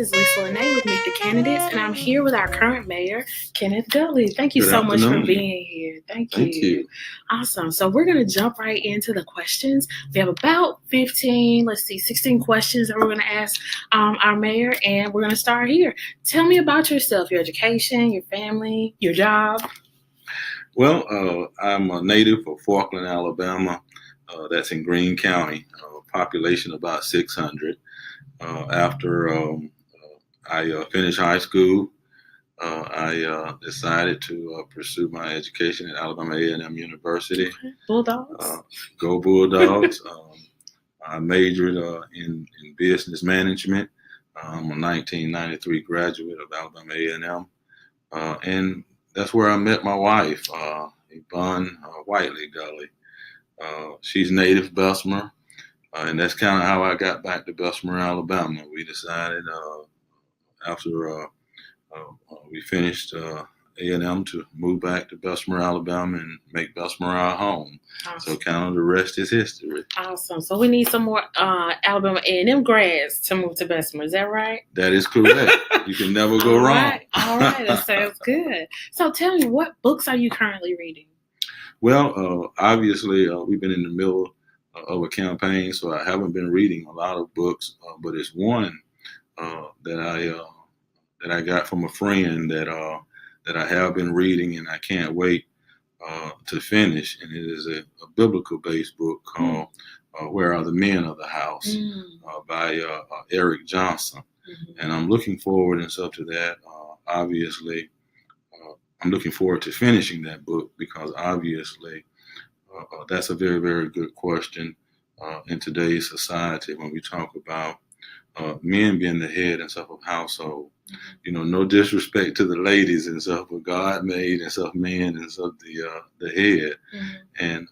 is Lisa Lene with Meet the Candidates, and I'm here with our current mayor, Kenneth Gulley. Thank you Good so much for afternoon. being here. Thank Thank you. you. Awesome. So we're going to jump right into the questions. We have about 16 questions that we're going to ask our mayor, and we're going to start here. Tell me about yourself, your education, your family, your job. Well, I'm a native of Falkland, Alabama. That's in Greene County. Population about 600. After I finished high school, I decided to pursue my education at Alabama A&M University. Okay. Bulldogs. Go Bulldogs. I majored in business management. I'm a 1993 graduate of Alabama A&M. And that's where I met my wife, Yvonne Whiteley Gulley. She's native Bessemer, and that's kind of how I got back to Bessemer, Alabama. We decided after we finished A&M to move back to Bessemer, Alabama, and make Bessemer our home. Awesome. So kind of the rest is history. Awesome. So we need some more Alabama A&M grads to move to Bessemer. Is that right? That is correct. You can never go wrong. All right. That sounds good. So tell me, what books are you currently reading? Well, obviously, we've been in the middle of a campaign, so I haven't been reading a lot of books, but it's one that I got from a friend that I have been reading, and I can't wait to finish. And it is a biblical-based book called "Where Are the Men of the House" by Eric Johnson, and I'm looking forward and stuff to that. Obviously, I'm looking forward to finishing that book because obviously that's a very, very good question in today's society when we talk about men being the head and stuff of household. You know, no disrespect to the ladies and stuff, but God made and stuff men and stuff the head, and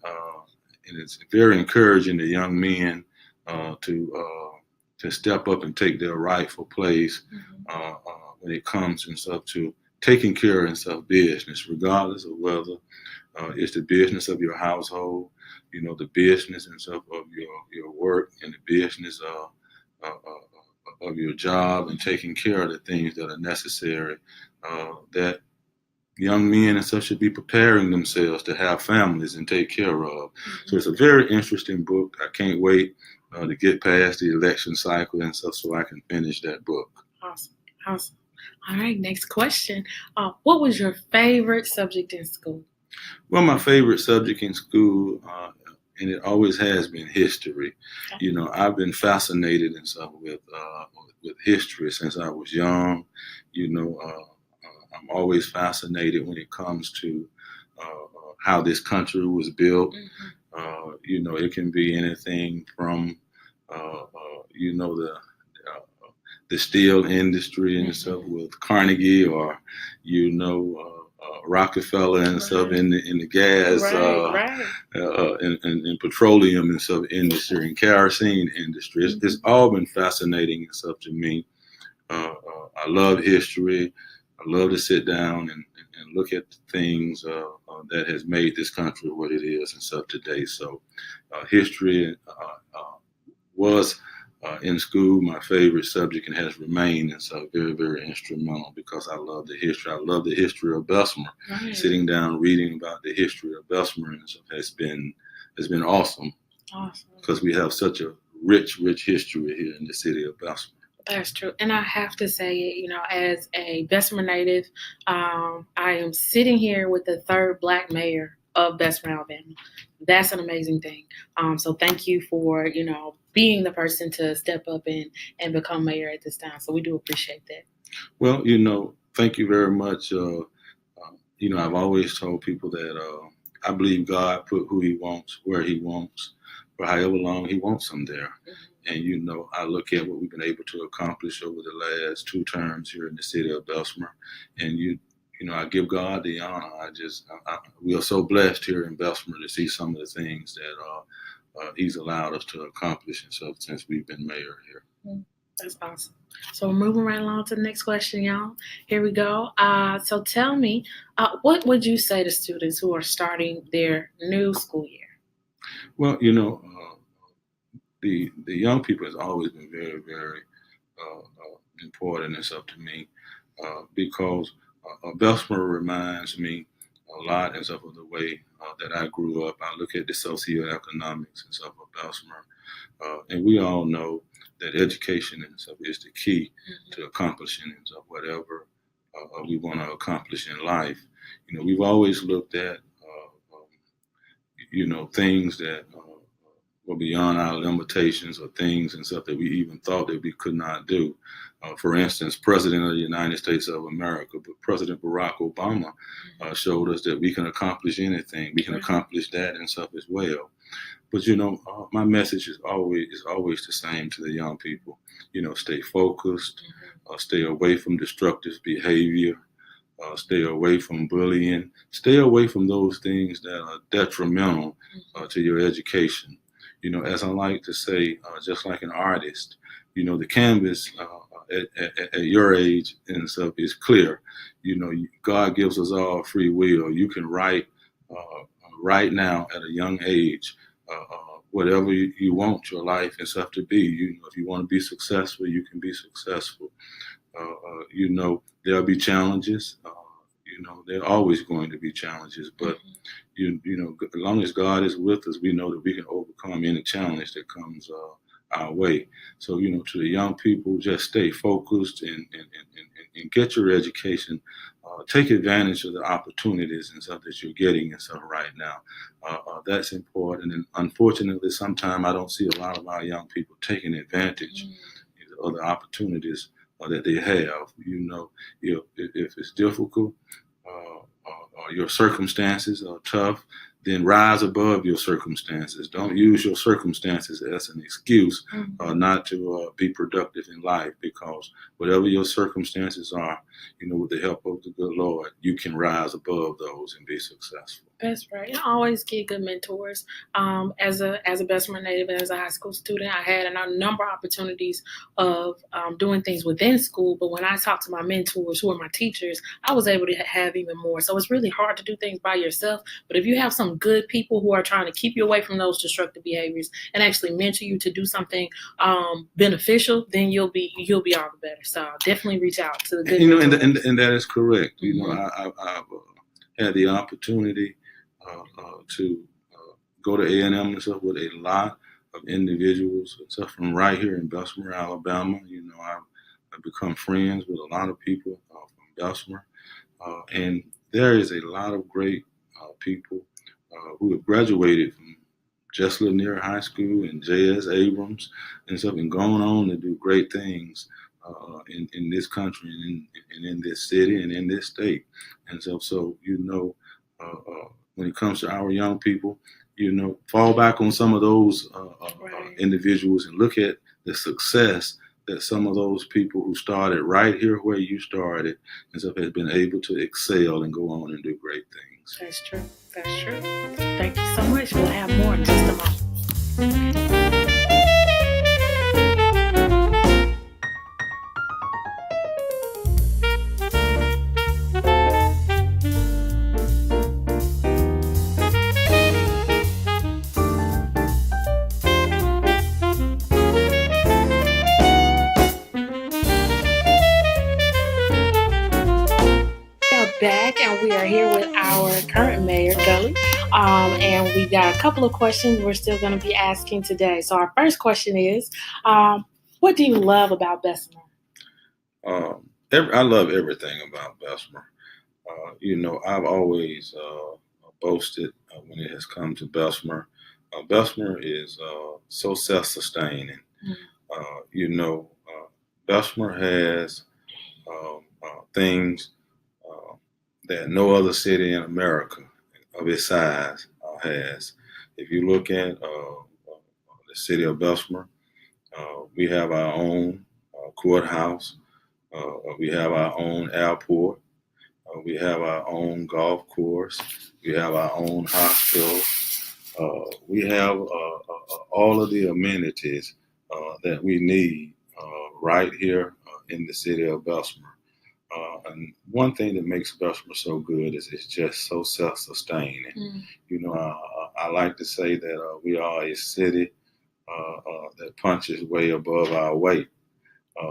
it's very encouraging to young men to step up and take their rightful place when it comes and stuff to taking care of stuff business, regardless of whether it's the business of your household, you know, the business and stuff of your work, and the business of your job, and taking care of the things that are necessary. That young men and such should be preparing themselves to have families and take care of. So it's a very interesting book. I can't wait to get past the election cycle and stuff so I can finish that book. Awesome. All right, next question. What was your favorite subject in school? Well, my favorite subject in school, and it always has been history. Okay. You know, I've been fascinated and stuff with history since I was young. You know, I'm always fascinated when it comes to how this country was built. You know, it can be anything from, you know, the steel industry and stuff with Carnegie, or you know, Rockefeller and stuff in the gas and petroleum and stuff industry and kerosene industry. It's all been fascinating and stuff to me. I love history. I love to sit down and look at the things that has made this country what it is and stuff today. So history was in school my favorite subject, and has remained and so very, very instrumental because I love the history. I love the history of Bessemer. Right. Sitting down reading about the history of Bessemer and stuff has been awesome. Because we have such a rich history here in the city of Bessemer. That's true. And I have to say, you know, as a Bessemer native, I am sitting here with the third Black mayor of Bessemer, Alabama. That's an amazing thing. So thank you for, you know, being the person to step up and become mayor at this time. So we do appreciate that. Well, you know, thank you very much. You know, I've always told people that I believe God put who he wants, where he wants, for however long he wants them there. And, you know, I look at what we've been able to accomplish over the last 2 terms here in the city of Bessemer. And, you know, I give God the honor. We are so blessed here in Bessemer to see some of the things that he's allowed us to accomplish and stuff since we've been mayor here. That's awesome. So we're moving right along to the next question, y'all. Here we go. So tell me, what would you say to students who are starting their new school year? Well, you know, the young people has always been very, very important and stuff to me because Bessemer reminds me a lot and stuff of the way that I grew up. I look at the socioeconomics and stuff of Bessemer, and we all know that education and stuff is the key to accomplishing and stuff, whatever we want to accomplish in life. We've always looked at things that were beyond our limitations or things and stuff that we even thought that we could not do. For instance, President of the United States of America, but President Barack Obama showed us that we can accomplish anything. We can accomplish that and stuff as well. But my message is always the same to the young people. Stay focused, stay away from destructive behavior, stay away from bullying, stay away from those things that are detrimental to your education. As I like to say, just like an artist, the canvas at your age and stuff is clear. God gives us all free will. You can write right now at a young age whatever you want your life and stuff to be. If you want to be successful, you can be successful. There'll be challenges. There are always going to be challenges, but as long as God is with us, we know that we can overcome any challenge that comes our way. So, to the young people, just stay focused and get your education. Take advantage of the opportunities and stuff that you're getting and stuff right now. That's important. And unfortunately, sometimes I don't see a lot of our young people taking advantage of the opportunities that they have. If it's difficult or your circumstances are tough, then rise above your circumstances. Don't use your circumstances as an excuse not to be productive in life, because whatever your circumstances are, with the help of the good Lord, you can rise above those and be successful. That's right. I always get good mentors. As a Bessemer native and as a high school student, I had a number of opportunities of doing things within school. But when I talked to my mentors, who are my teachers, I was able to have even more. So it's really hard to do things by yourself. But if you have some good people who are trying to keep you away from those destructive behaviors and actually mentor you to do something beneficial, then you'll be all the better. So definitely reach out to the good. And that is correct. I've had the opportunity to go to A&M and stuff with a lot of individuals and stuff from right here in Bessemer, Alabama. I've become friends with a lot of people from Bessemer, and there is a lot of great people who have graduated from Just Lanier High School and J.S. Abrams and stuff, and gone on to do great things in this country and in this city and in this state. And so when it comes to our young people, fall back on some of those individuals and look at the success that some of those people who started right here where you started and stuff has been able to excel and go on and do great things. That's true. Thank you so much. We'll have more in just a moment. Back, and we are here with our current mayor, Gulley, and we got a couple of questions we're still going to be asking today. So our first question is, what do you love about Bessemer? I love everything about Bessemer. I've always boasted when it has come to Bessemer. Bessemer is so self-sustaining. Bessemer has things that no other city in America of its size has. If you look at the city of Bessemer, we have our own courthouse, we have our own airport, we have our own golf course, we have our own hospital, we have all of the amenities that we need right here in the city of Bessemer. And one thing that makes Bessemer so good is it's just so self-sustaining. I like to say that we are a city that punches way above our weight.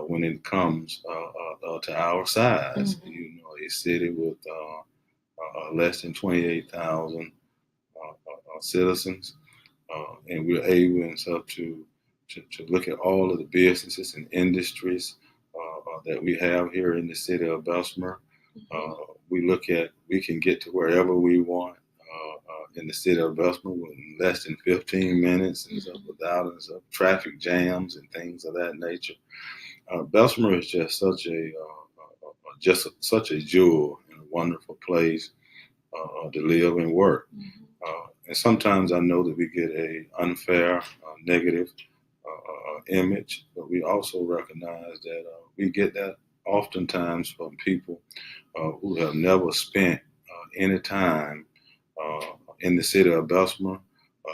when it comes to our size. Mm-hmm. You know, a city with less than 28,000 citizens, and we're able and stuff to look at all of the businesses and industries that we have here in the city of Bessemer. We can get to wherever we want in the city of Bessemer in less than 15 minutes and stuff without traffic jams and things of that nature. Bessemer is just such a jewel and a wonderful place to live and work. And sometimes I know that we get a unfair, negative image, but we also recognize that we get that oftentimes from people who have never spent any time in the city of Bessemer,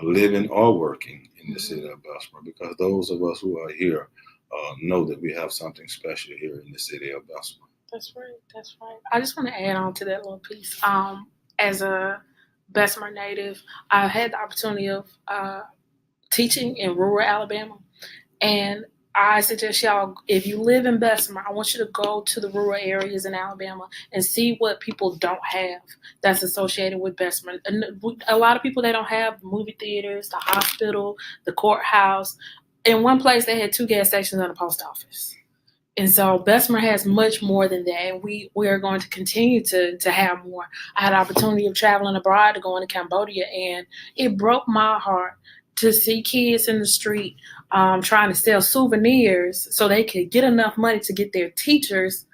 living or working in the city of Bessemer, because those of us who are here know that we have something special here in the city of Bessemer. That's right. That's right. I just want to add on to that little piece. As a Bessemer native, I had the opportunity of teaching in rural Alabama, and I suggest y'all, if you live in Bessemer, I want you to go to the rural areas in Alabama and see what people don't have that's associated with Bessemer. And a lot of people, they don't have the movie theaters, the hospital, the courthouse. In one place, they had 2 gas stations and a post office. And so Bessemer has much more than that, and we are going to continue to have more. I had the opportunity of traveling abroad to go into Cambodia, and it broke my heart to see kids in the street trying to sell souvenirs so they could get enough money to get their teachers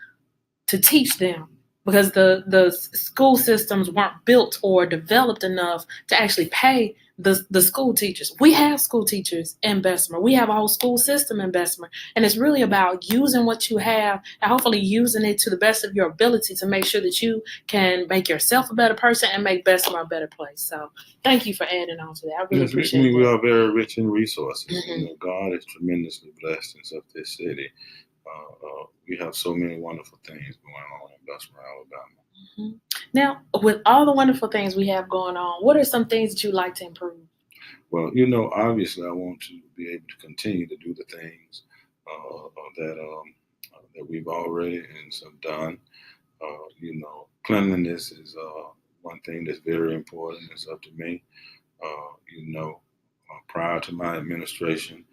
to teach them, because the school systems weren't built or developed enough to actually pay the school teachers. We have school teachers in Bessemer. We have a whole school system in Bessemer. And it's really about using what you have and hopefully using it to the best of your ability to make sure that you can make yourself a better person and make Bessemer a better place. So thank you for adding on to that. I really appreciate it. We are very rich in resources. You know, God is tremendously blessed in this city. We have so many wonderful things going on in Bessemer, Alabama. Now, with all the wonderful things we have going on, what are some things that you'd like to improve? Well, you know, obviously, I want to be able to continue to do the things that we've already and some done. You know, cleanliness is one thing that's very important. It's up to me. You know, prior to my administration,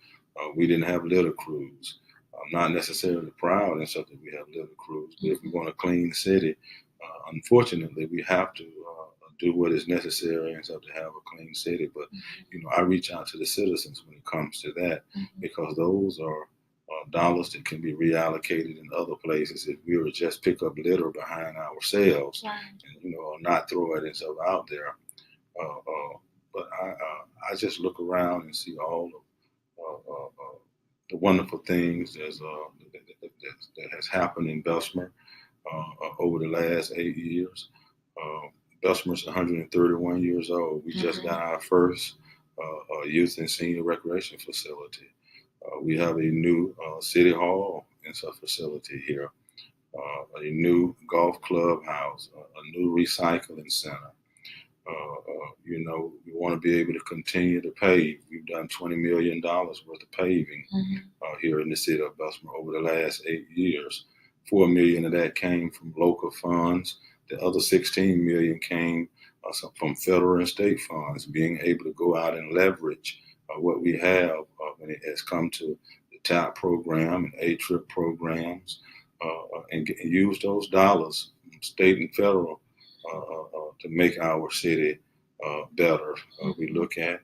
we didn't have litter crews. I'm not necessarily proud and stuff that we have litter crews, but if we want a clean city, unfortunately, we have to do what is necessary and stuff to have a clean city. But you know, I reach out to the citizens when it comes to that, because those are dollars that can be reallocated in other places if we were just pick up litter behind ourselves, and you know, or not throw it and stuff out there. But I just look around and see all of the wonderful things that has happened in Bessemer over the last 8 years. Bessemer's 131 years old. We just got our first youth and senior recreation facility. We have a new city hall and stuff facility here, a new golf clubhouse, a new recycling center. You know, we want to be able to continue to pave. We've done $20 million worth of paving here in the city of Bessemer over the last 8 years. $4 million of that came from local funds. The other $16 million came from federal and state funds, being able to go out and leverage what we have when it has come to the TAP program and A-TRIP programs, and use those dollars, state and federal, to make our city better. We look at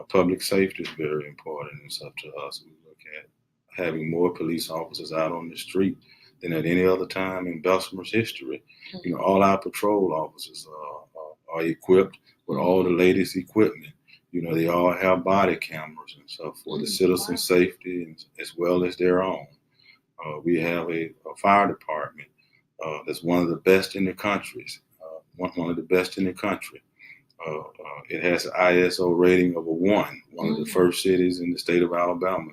public safety is very important and stuff to us. We look at having more police officers out on the street than at any other time in Bessemer's history. You know, all our patrol officers are equipped with all the latest equipment. You know, they all have body cameras and stuff for the citizen safety as well as their own. We have a fire department that's one of the best in the country. One of the best in the country. It has an ISO rating of a 1, one of the first cities in the state of Alabama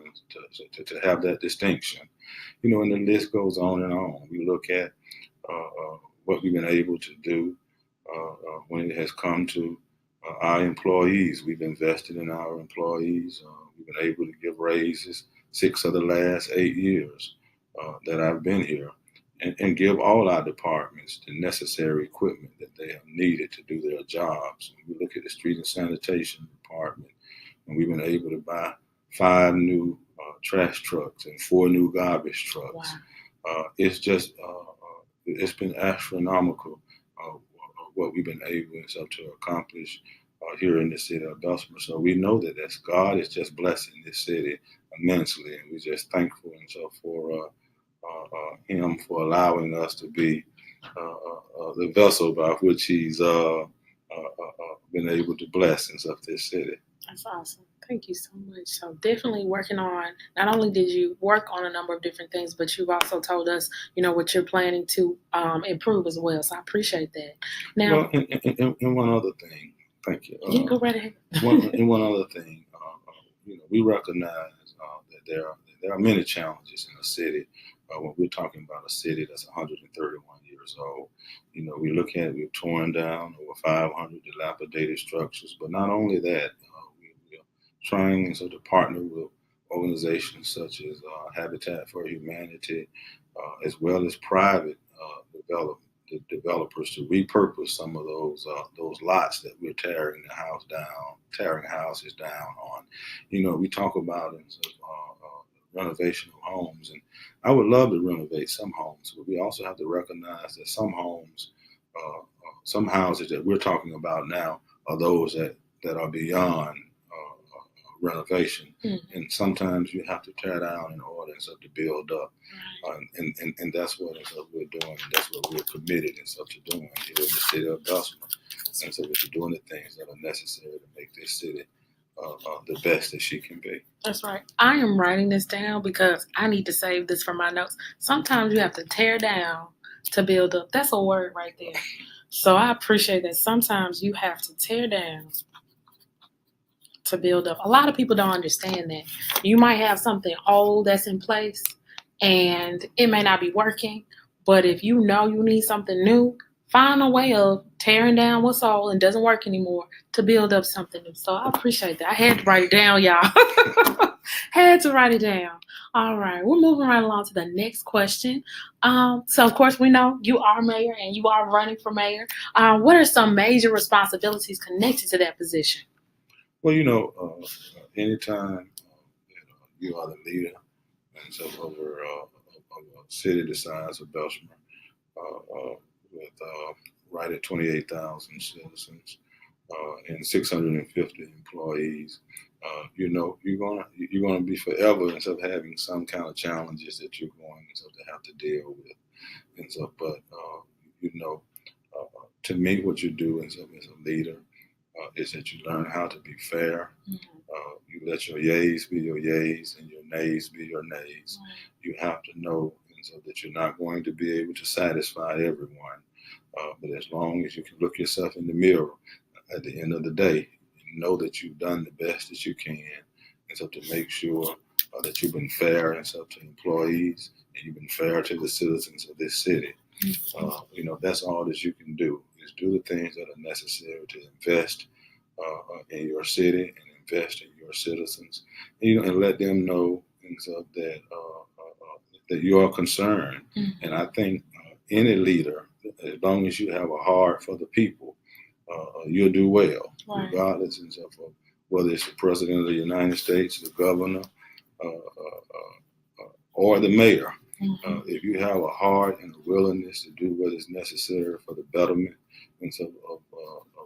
to have that distinction. You know, and the list goes on and on. We look at what we've been able to do when it has come to our employees. We've invested in our employees. We've been able to give raises 6 of the last 8 years. that I've been here, and give all our departments the necessary equipment that they have needed to do their jobs. When we look at the street and sanitation department, and we've been able to buy 5 new trash trucks and 4 new garbage trucks. Wow. It's been astronomical what we've been able to accomplish here in the city of Bessemer. So we know that God is just blessing this city immensely, and we're just thankful and so for Him for allowing us to be the vessel by which He's been able to bless and stuff this city. That's awesome. Thank you so much. So definitely working on, not only did you work on a number of different things, but you've also told us, what you're planning to improve as well. So I appreciate that. Now, well, and one other thing, thank you. You go right ahead. one other thing, we recognize that there are many challenges in the city. When we're talking about a city that's 131 years old, we've torn down over 500 dilapidated structures. But not only that, we're trying to partner with organizations such as Habitat for Humanity, as well as private developers to repurpose some of those lots that we're tearing houses down on. We talk about renovation of homes, and I would love to renovate some homes, but we also have to recognize that some homes, some houses that we're talking about now are those that are beyond renovation, and sometimes you have to tear down in order to build up, and that's what we're doing, and that's what we're committed to doing here in the city of Bessemer, and so we're doing the things that are necessary to make this city the best that she can be. That's right. I am writing this down because I need to save this for my notes. Sometimes you have to tear down to build up. That's a word right there. So I appreciate that. Sometimes you have to tear down to build up. A lot of people don't understand that. You might have something old that's in place and it may not be working, but if you know you need something new, find a way of tearing down what's old and doesn't work anymore to build up something new. So I appreciate that. I had to write it down, y'all. Had to write it down. All right, we're moving right along to the next question. So, of course, we know you are mayor and you are running for mayor. What are some major responsibilities connected to that position? Well, anytime you are the leader and so over a city the size of Bessemer, with right at 28,000 citizens and 650 employees, you're gonna be forever having some kind of challenges that you're going to have to deal with, and so. But to me, what you do as a leader is that you learn how to be fair. You let your yays be your yays and your nays be your nays. You have to know that you're not going to be able to satisfy everyone. But as long as you can look yourself in the mirror at the end of the day, and know that you've done the best that you can, and so to make sure that you've been fair and so to employees, and you've been fair to the citizens of this city. That's all that you can do, is do the things that are necessary to invest in your city and invest in your citizens, and let them know that you are concerned. And I think any leader, as long as you have a heart for the people, you'll do well, regardless of whether it's the president of the United States, the governor, or the mayor. If you have a heart and a willingness to do what is necessary for the betterment and of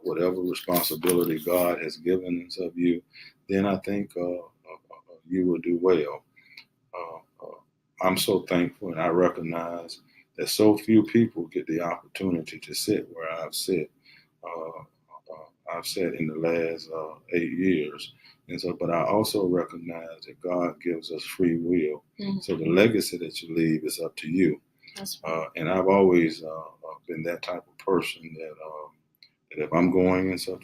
whatever responsibility God has given of you, then I think you will do well. I'm so thankful, and I recognize that so few people get the opportunity to sit where I've sat. I've sat in the last 8 years. And so, but I also recognize that God gives us free will. So the legacy that you leave is up to you. That's right. And I've always been that type of person that if I'm going to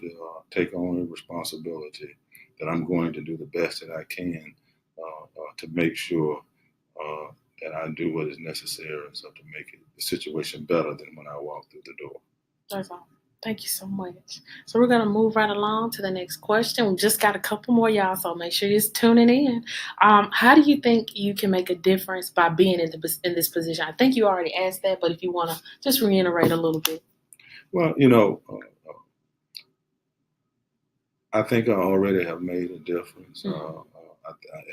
take on a responsibility, that I'm going to do the best that I can to make sure that I do what is necessary to make the situation better than when I walk through the door. That's all. Thank you so much. So we're gonna move right along to the next question. We just got a couple more, y'all, so make sure you're tuning in. How do you think you can make a difference by being in this position? I think you already asked that, but if you want to just reiterate a little bit. Well, I think I already have made a difference.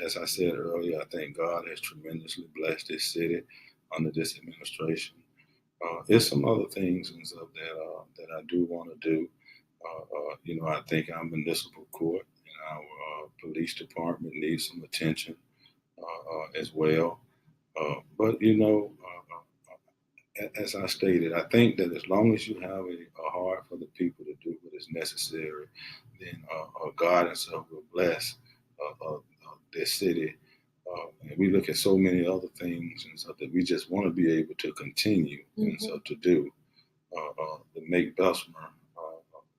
As I said earlier, I think God has tremendously blessed this city under this administration. There's some other things and stuff that I do want to do. I think our municipal court and our police department needs some attention as well. But as I stated, I think that as long as you have a heart for the people to do what is necessary, then God Himself will bless this city. And we look at so many other things and stuff that we just want to be able to continue and stuff to do to make Bessemer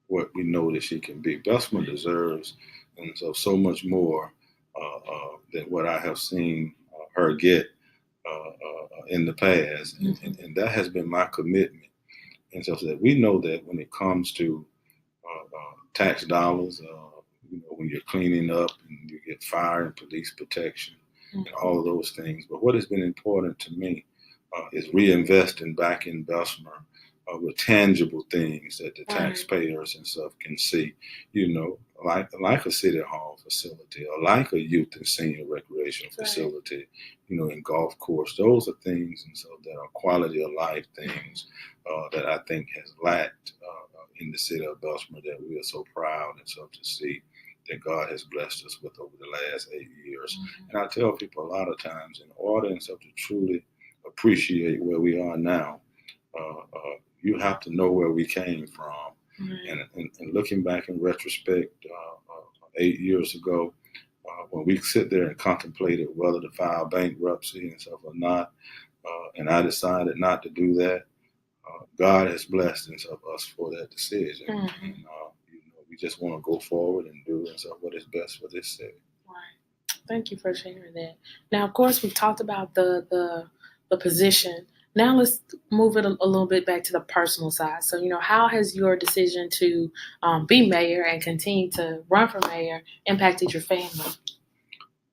what we know that she can be. Bessemer deserves and so much more than what I have seen her get in the past, and that has been my commitment. And so that we know that when it comes to tax dollars, when you're cleaning up and you get fire and police protection and all of those things. But what has been important to me is reinvesting back in Bessemer with tangible things that the taxpayers and stuff can see, like a city hall facility or like a youth and senior recreational facility, and golf course. Those are things and so that are quality of life things that I think has lacked in the city of Bessemer that we are so proud and so to see that God has blessed us with over the last 8 years. And I tell people a lot of times, in order and so to truly appreciate where we are now, you have to know where we came from. And looking back in retrospect, 8 years ago, when we sit there and contemplated whether to file bankruptcy and stuff or not, and I decided not to do that, God has blessed us for that decision. And we just want to go forward and do and so what is best for this city. Right. Thank you for sharing that. Now, of course, we've talked about the position. Now let's move it a little bit back to the personal side. So, how has your decision to be mayor and continue to run for mayor impacted your family?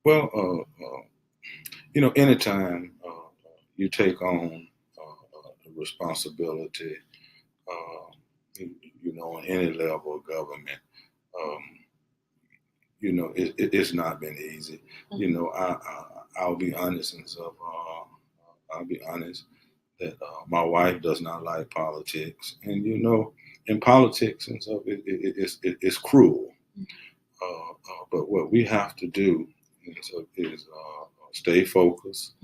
Well, anytime you take on the responsibility, on any level of government, it's not been easy. I'll be honest and stuff. I'll be honest that my wife does not like politics, and in politics and stuff, it's cruel. But what we have to do is stay focused,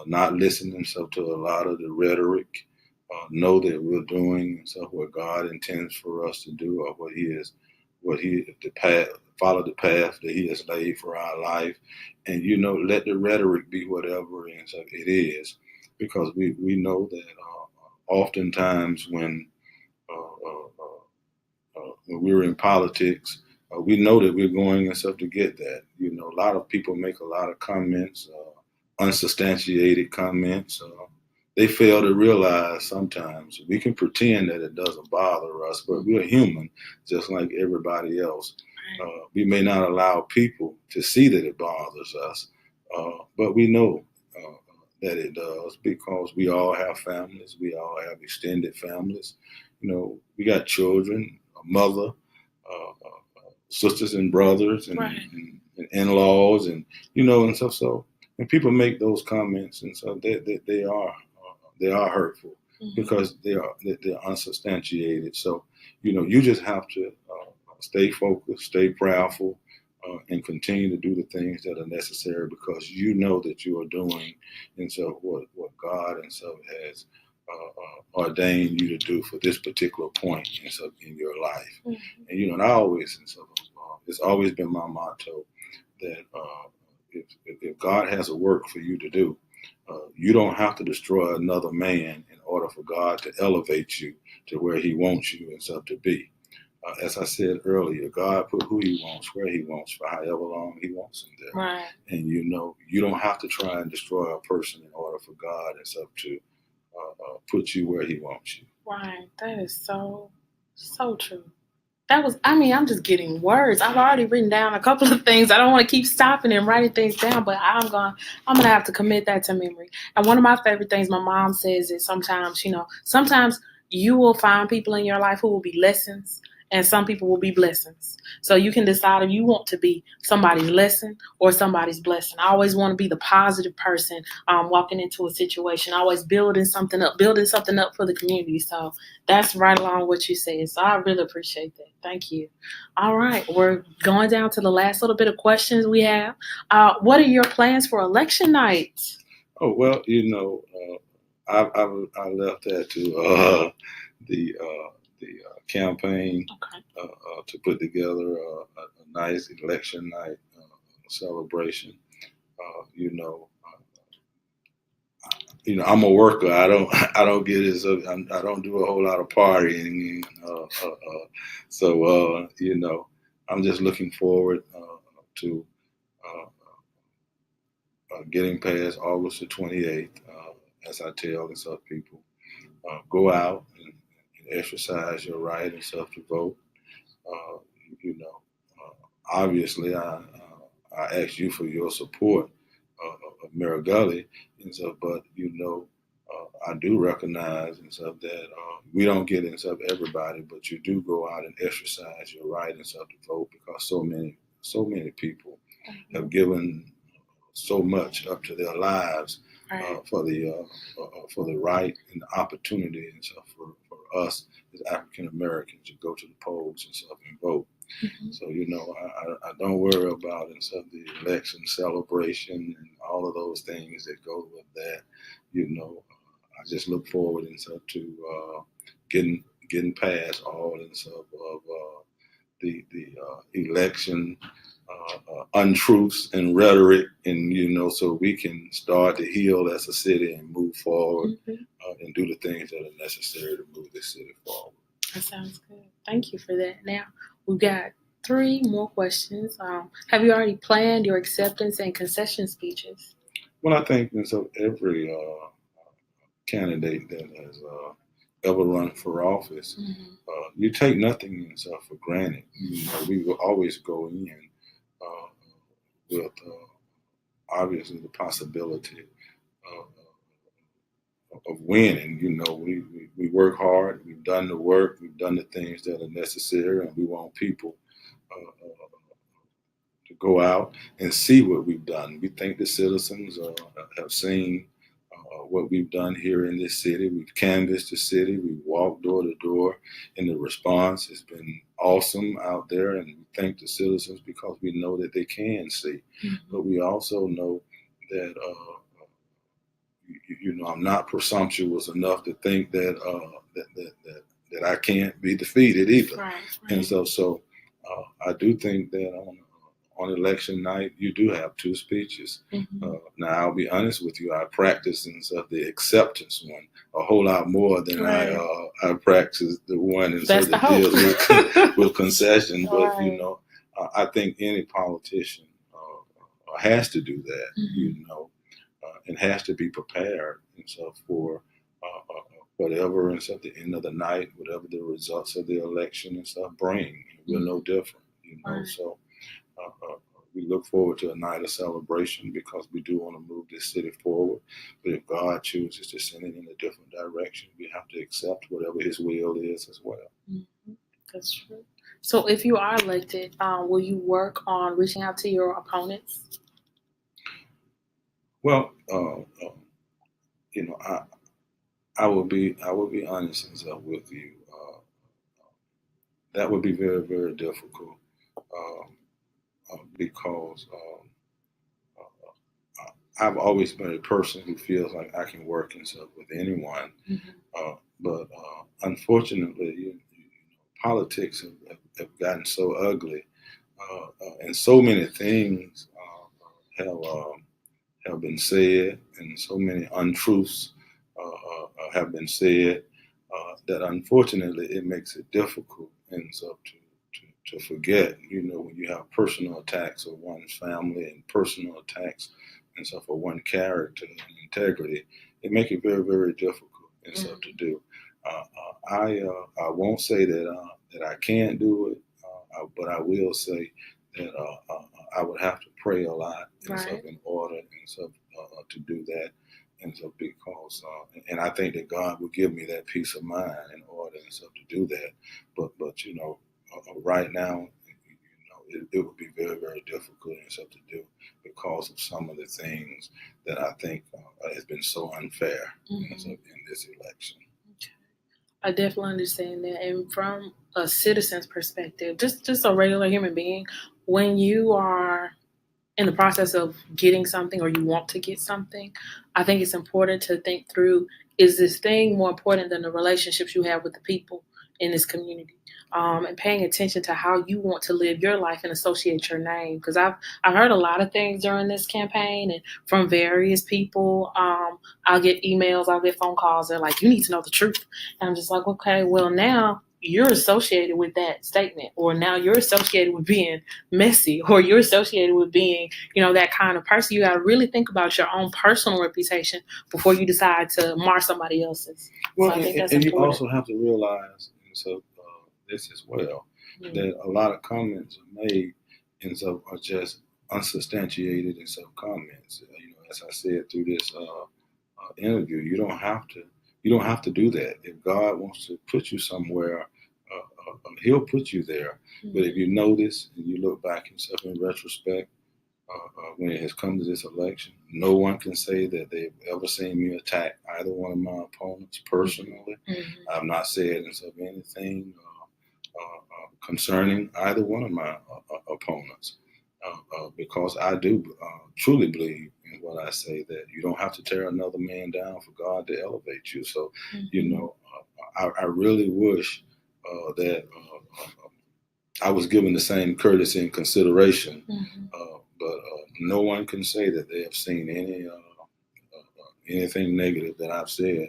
not listening to a lot of the rhetoric. Know that we're doing what God intends for us to do, or the path, follow the path that He has laid for our life, and let the rhetoric be whatever it is, because we know that oftentimes when we're in politics, we know that we're going to get that. A lot of people make a lot of comments, unsubstantiated comments. They fail to realize sometimes we can pretend that it doesn't bother us, but we're human just like everybody else. We may not allow people to see that it bothers us, but we know that it does, because we all have families. We all have extended families. We got children, a mother, sisters and brothers, and in-laws, and and stuff. So when people make those comments, and so they are hurtful because they're unsubstantiated. So you just have to stay focused, stay prayerful, and continue to do the things that are necessary, because that you are doing and so what God and so has ordained you to do for this particular point in your life. And and I always it's always been my motto that if God has a work for you to do, you don't have to destroy another man in order for God to elevate you to where He wants you and stuff to be. As I said earlier, God put who He wants, where He wants, for however long He wants them there. Right. And you don't have to try and destroy a person in order for God and stuff to put you where He wants you. Right. That is so So true. I'm just getting words. I've already written down a couple of things. I don't want to keep stopping and writing things down, but I'm gonna have to commit that to memory. And one of my favorite things my mom says is sometimes you will find people in your life who will be lessons and some people will be blessings. So you can decide if you want to be somebody's lesson or somebody's blessing. I always want to be the positive person walking into a situation, always building something up for the community. So that's right along what you said. So I really appreciate that. Thank you. All right, we're going down to the last little bit of questions we have. What are your plans for election night? Oh well, I left that to the campaign Okay. to put together a nice election night celebration. I'm a worker. I don't get it. So I don't do a whole lot of partying. I'm just looking forward to uh, getting past August the 28th. As I tell and stuff, people go out and exercise your right and stuff to vote. Uh, you know, Obviously, I ask you for your support of Mayor Gulley and stuff, but I do recognize and stuff that we don't get in stuff everybody, but you do go out and exercise your right and stuff to vote because so many people have given so much up to their lives for the right and the opportunity and stuff for us as African Americans to go to the polls and stuff and vote. Mm-hmm. So I don't worry about and stuff the election celebration and all of those things that go with that. I just look forward and stuff to getting past all and stuff of the election untruths and rhetoric, and so we can start to heal as a city and move forward and do the things that are necessary to move this city forward. That sounds good. Thank you for that. Now we've got three more questions. Have you already planned your acceptance and concession speeches? Well, I think so. Every candidate that has ever run for office, you take nothing for granted. We will always go in with obviously the possibility of winning. We work hard. We've done the work. We've done the things that are necessary, and we want people to go out and see what we've done. We think the citizens have seen what we've done here in this city. We've canvassed the city. We've walked door to door, and the response has been awesome out there. And we thank the citizens because we know that they can see. But we also know that I'm not presumptuous enough to think that that I can't be defeated either. Right. And so I do think that on election night you do have two speeches. Now I'll be honest with you, I practiced the acceptance one a whole lot more than I practiced the one that deals with concession. But I think any politician has to do that. And has to be prepared and stuff for whatever and stuff the end of the night, whatever the results of the election and stuff bring. We're no different, So we look forward to a night of celebration because we do want to move this city forward. But if God chooses to send it in a different direction, we have to accept whatever His will is as well. That's true. So if you are elected, will you work on reaching out to your opponents? Well, I will be honest with you. That would be very, very difficult because I've always been a person who feels like I can work and stuff with anyone. But unfortunately, politics have gotten so ugly, and so many things have been said, and so many untruths have been said that unfortunately it makes it difficult and so to forget. When you have personal attacks of one's family and personal attacks and stuff for one character and integrity, it makes it very, very difficult and stuff to do. I won't say that I can't do it, but I will say that I would have to pray a lot and stuff Right. in order and stuff to do that. And so because and I think that God will give me that peace of mind in order and stuff to do that. But right now, it would be very, very difficult and stuff to do because of some of the things that I think has been so unfair in this election. I definitely understand that. And from a citizen's perspective, just a regular human being, when you are in the process of getting something or you want to get something, I think it's important to think through, is this thing more important than the relationships you have with the people in this community? And paying attention to how you want to live your life and associate your name. Because I've heard a lot of things during this campaign and from various people. I'll get emails, I'll get phone calls. They're like, you need to know the truth. And I'm just like, okay, well, now you're associated with that statement, or now you're associated with being messy, or you're associated with being, that kind of person. You got to really think about your own personal reputation before you decide to mar somebody else's. Well, so I think that's and important. You also have to realize, this as well, that a lot of comments are made and so are just unsubstantiated and so comments. As I said through this interview, you don't have to do that. If God wants to put you somewhere, He'll put you there. But if you notice and you look back and stuff in retrospect, when it has come to this election, no one can say that they've ever seen me attack either one of my opponents personally. I've not said anything concerning either one of my opponents, because I do truly believe in what I say, that you don't have to tear another man down for God to elevate you. So, I really wish that I was given the same courtesy and consideration, but no one can say that they have seen anything negative that I've said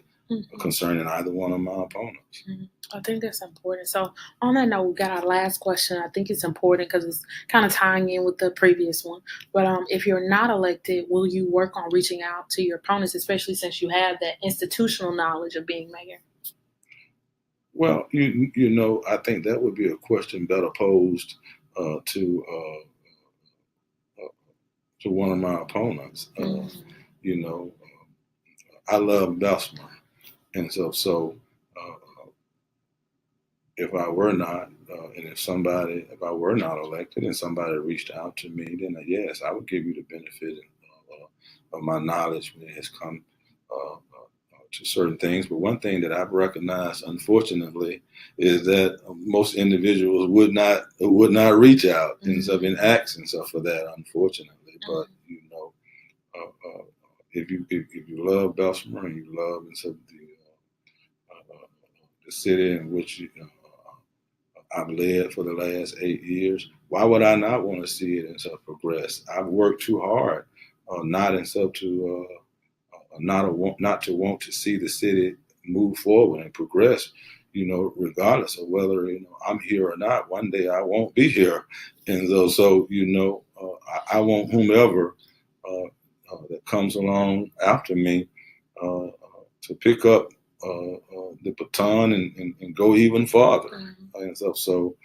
concerning either one of my opponents. I think that's important. So on that note, we got our last question. I think it's important because it's kind of tying in with the previous one. But if you're not elected, will you work on reaching out to your opponents, especially since you have that institutional knowledge of being mayor? Well, I think that would be a question better posed to one of my opponents. I love Bessemer, and so if I were not, and if I were not elected, and somebody reached out to me, then yes, I would give you the benefit of my knowledge when it has come to certain things. But one thing that I've recognized, unfortunately, is that most individuals would not reach out and stuff and ask and stuff for that, unfortunately. But if you love Bessemer and you love and stuff the city in which I've led for the last 8 years, why would I not want to see it and stuff progress? I've worked too hard, not to want to see the city move forward and progress, regardless of whether, I'm here or not. One day I won't be here. And so I want whomever that comes along after me to pick up the baton and go even farther. And so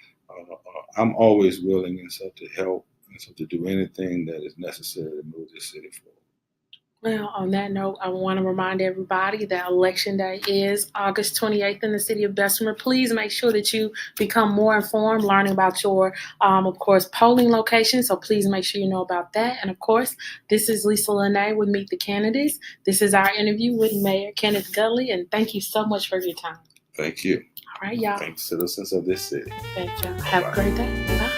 I'm always willing and stuff to help and stuff to do anything that is necessary to move this city forward. Well, on that note, I want to remind everybody that Election Day is August 28th in the city of Bessemer. Please make sure that you become more informed, learning about your, of course, polling location. So please make sure you know about that. And of course, this is Lisa Lene with Meet the Candidates. This is our interview with Mayor Kenneth Gulley, and thank you so much for your time. Thank you. All right, y'all. Thanks, citizens of this city. Thank you. Have a great day. Bye.